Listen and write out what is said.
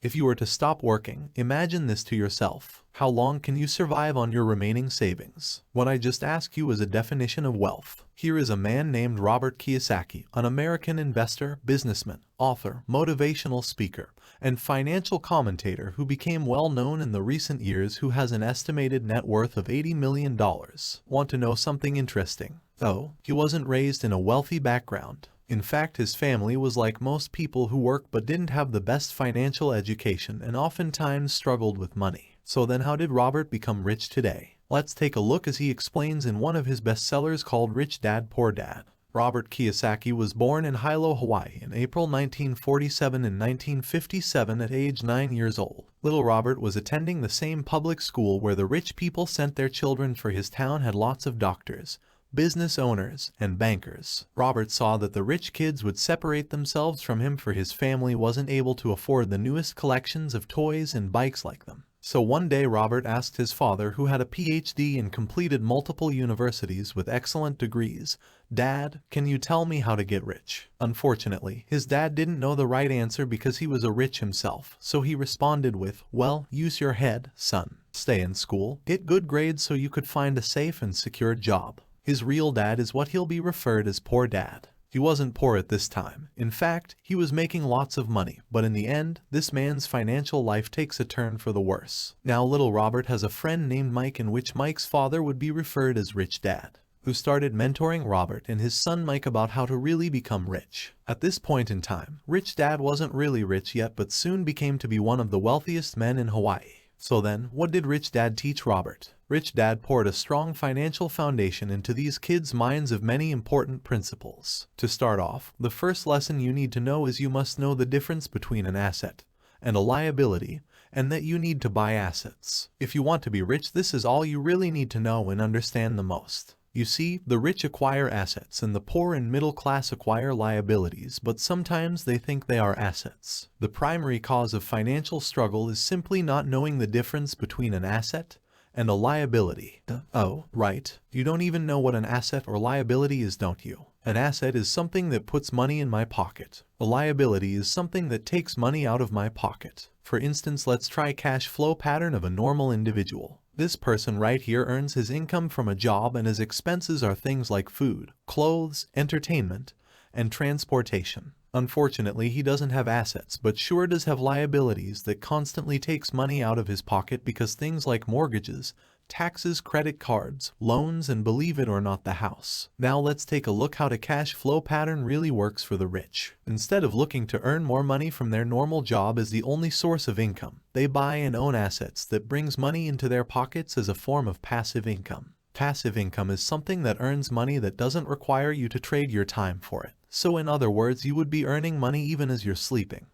If you were to stop working, imagine this to yourself. How long can you survive on your remaining savings? What I just asked you is a definition of wealth. Here is a man named Robert Kiyosaki, an American investor, businessman, author, motivational speaker, and financial commentator who became well known in the recent years, who has an estimated net worth of $80 million. Want to know something interesting? Oh, he wasn't raised in a wealthy background. In fact, his family was like most people who work but didn't have the best financial education and oftentimes struggled with money. So then how did Robert become rich today? Let's take a look as he explains in one of his bestsellers called Rich Dad Poor Dad. Robert Kiyosaki was born in Hilo, Hawaii in April 1947 and 1957 at age 9 years old. Little Robert was attending the same public school where the rich people sent their children, for his town had lots of doctors, business owners, and bankers. Robert saw that the rich kids would separate themselves from him, for his family wasn't able to afford the newest collections of toys and bikes like them. So one day Robert asked his father, who had a PhD and completed multiple universities with excellent degrees, "Dad, can you tell me how to get rich?" Unfortunately, his dad didn't know the right answer because he was a rich himself, so he responded with, "Well, use your head, son. Stay in school, get good grades so you could find a safe and secure job." His real dad is what he'll be referred as Poor Dad. He wasn't poor at this time. In fact, he was making lots of money, but in the end, this man's financial life takes a turn for the worse. Now little Robert has a friend named Mike, in which Mike's father would be referred as Rich Dad, who started mentoring Robert and his son Mike about how to really become rich. At this point in time, Rich Dad wasn't really rich yet, but soon became to be one of the wealthiest men in Hawaii. So then, what did Rich Dad teach Robert? Rich Dad poured a strong financial foundation into these kids' minds of many important principles. To start off, the first lesson you need to know is you must know the difference between an asset and a liability, and that you need to buy assets. If you want to be rich, this is all you really need to know and understand the most. You see, the rich acquire assets and the poor and middle class acquire liabilities, but sometimes they think they are assets. The primary cause of financial struggle is simply not knowing the difference between an asset and a liability. Oh, right. You don't even know what an asset or liability is, don't you? An asset is something that puts money in my pocket. A liability is something that takes money out of my pocket. For instance, let's try cash flow pattern of a normal individual. This person right here earns his income from a job, and his expenses are things like food, clothes, entertainment, and transportation. Unfortunately, he doesn't have assets, but sure does have liabilities that constantly takes money out of his pocket, because things like mortgages, taxes, credit cards, loans, and believe it or not, the house. Now let's take a look how the cash flow pattern really works for the rich. Instead of looking to earn more money from their normal job as the only source of income, they buy and own assets that brings money into their pockets as a form of passive income. Passive income is something that earns money that doesn't require you to trade your time for it. So in other words, you would be earning money even as you're sleeping.